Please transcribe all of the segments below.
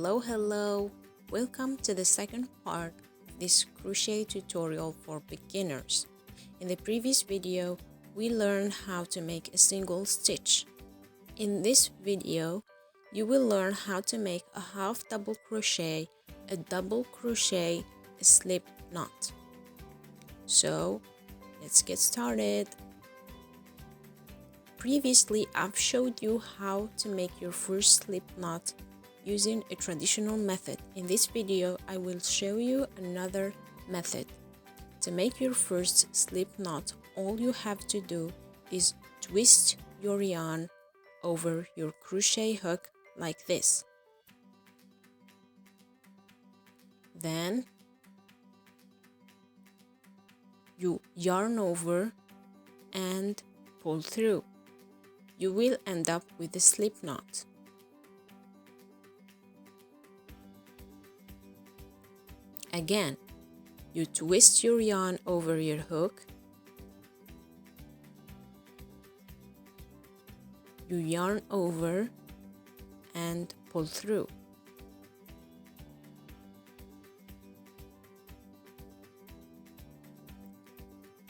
Hello, welcome to the second part of this crochet tutorial for beginners. In the previous video, we learned how to make a single stitch. In this video, you will learn how to make a half double crochet, a double crochet, a slip knot. So, let's get started. Previously, I've showed you how to make your first slip knot using a traditional method. In this video, I will show you another method. To make your first slip knot, all you have to do is twist your yarn over your crochet hook like this. Then you yarn over and pull through. You will end up with a slip knot. Again, you twist your yarn over your hook. You yarn over and pull through.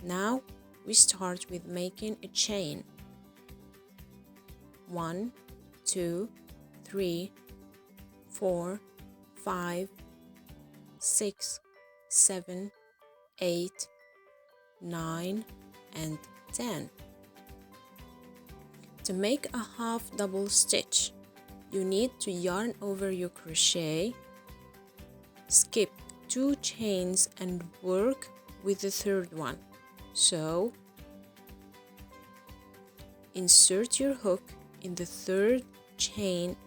Now we start with making a chain. 1, 2, 3, 4, 5, 6, 7, 8, 9, and 10. To make a half double stitch, you need to yarn over your crochet, skip 2 chains and work with the third one. So, insert your hook in the third chain,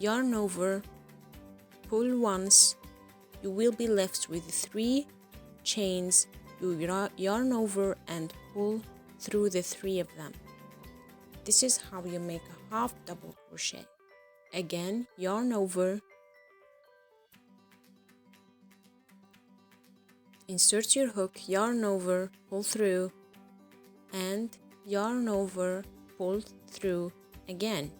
yarn over, pull once, you will be left with 3 chains. You yarn over and pull through the 3 of them. This is how you make a half double crochet. Again, yarn over, insert your hook, yarn over, pull through, and yarn over, pull through again.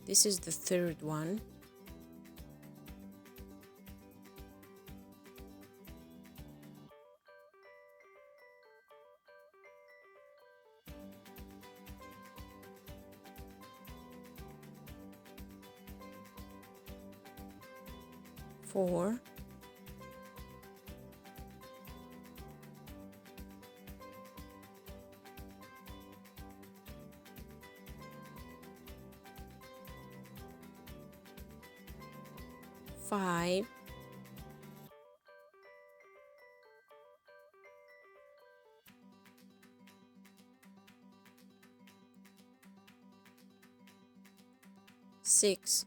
This is the third one. Four, 5, 6,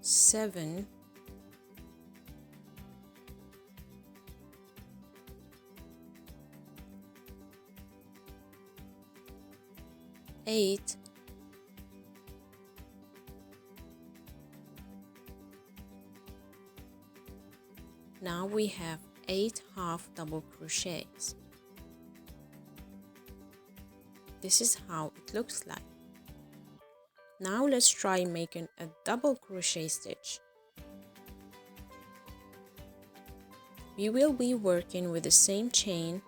7, 8, 9 we have 8 half double crochets. This is how it looks like. Now let's try making a double crochet stitch. We will be working with the same chain.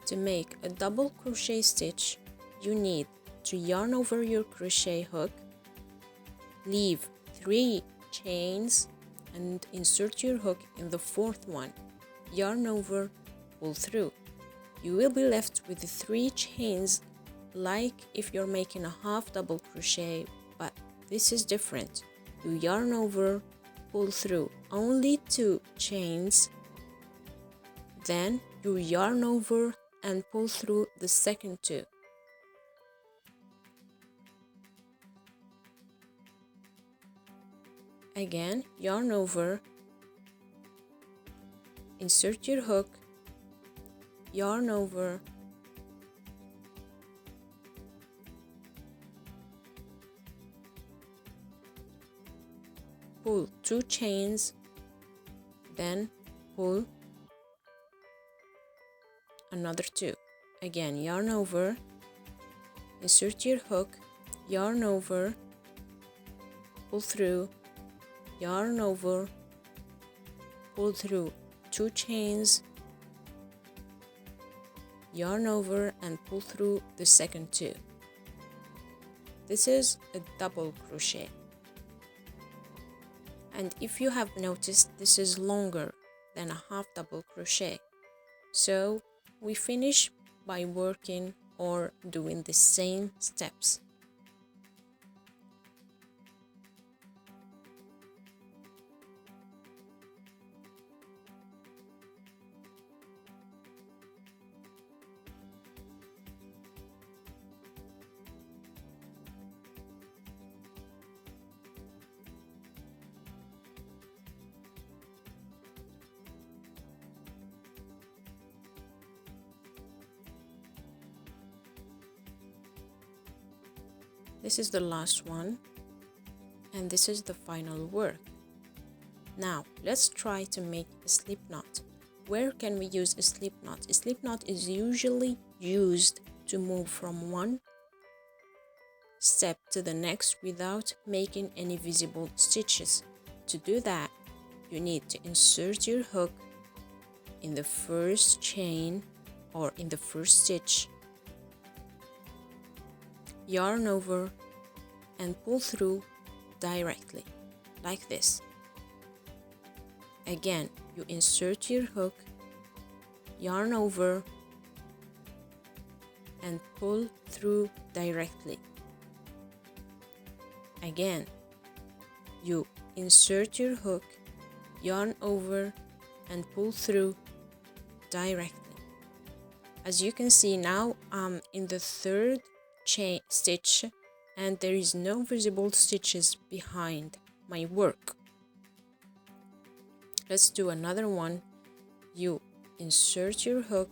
To make a double crochet stitch, you need to yarn over your crochet hook, leave 3 chains, and insert your hook in the 4th one. Yarn over, pull through. You will be left with the 3 chains like if you're making a half double crochet, but this is different. You yarn over, pull through only 2 chains, then you yarn over and pull through the second 2. Again, yarn over, insert your hook, yarn over, pull 2 chains, then pull another 2. Again, yarn over, insert your hook, yarn over, pull through, yarn over, pull through 2 chains, yarn over and pull through the second 2. This is a double crochet. And if you have noticed, this is longer than a half double crochet. So we finish by working or doing the same steps. This is the last one, and this is the final work. Now, let's try to make a slip knot. Where can we use a slip knot? A slip knot is usually used to move from one step to the next without making any visible stitches. To do that, you need to insert your hook in the first chain or in the first stitch, yarn over and pull through directly like this. Again, you insert your hook, yarn over and pull through directly. Again, you insert your hook, yarn over and pull through directly. As you can see now, I'm in the third chain stitch and there is no visible stitches behind my work. Let's do another one. You insert your hook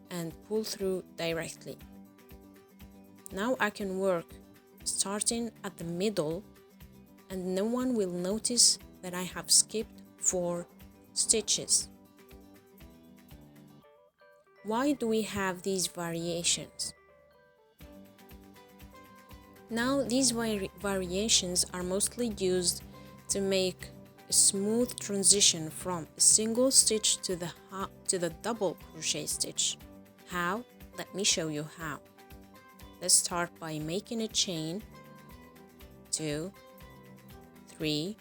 and pull through directly. Now I can work starting at the middle and no one will notice that I have skipped 4 stitches. Why do we have these variations? Now these variations are mostly used to make a smooth transition from a single stitch to the double crochet stitch. How? Let me show you how. Let's start by making a chain. 2, 3,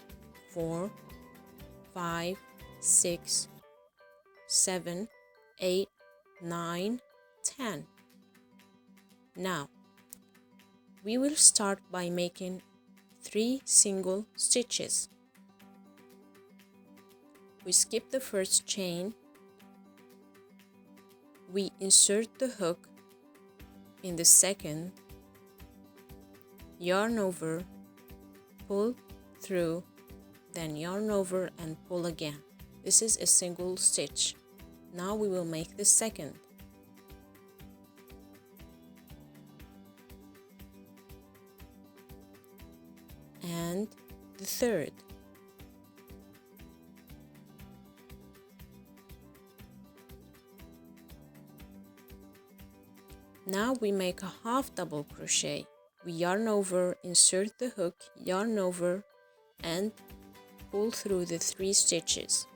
4, 5, 6, 7, 8, 9, 10. Now we will start by making 3 single stitches. We skip the first chain, we insert the hook in the second, yarn over, pull through, then yarn over and pull again. This is a single stitch. Now we will make the second. And the third. Now we make a half double crochet. We yarn over, insert the hook, yarn over and pull through the 3 stitches.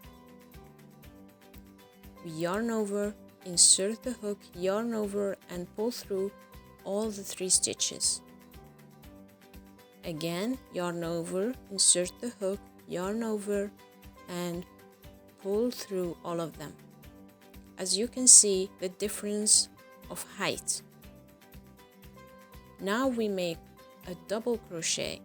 We yarn over, insert the hook, yarn over and pull through all the 3 stitches. Again, yarn over, insert the hook, yarn over and pull through all of them. As you can see, the difference of height. Now we make a double crochet.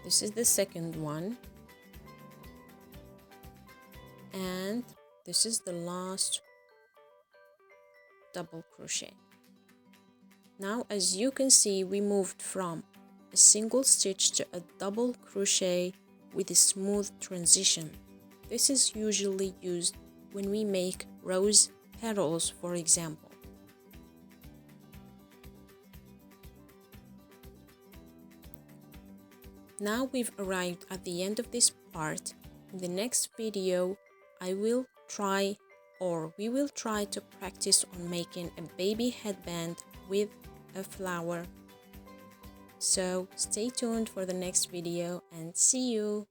This is the second one. And this is the last double crochet. Now, as you can see, we moved from a single stitch to a double crochet with a smooth transition. This is usually used when we make rose petals, for example. Now we've arrived at the end of this part. In the next video, we will try to practice on making a baby headband with a flower. So stay tuned for the next video and see you!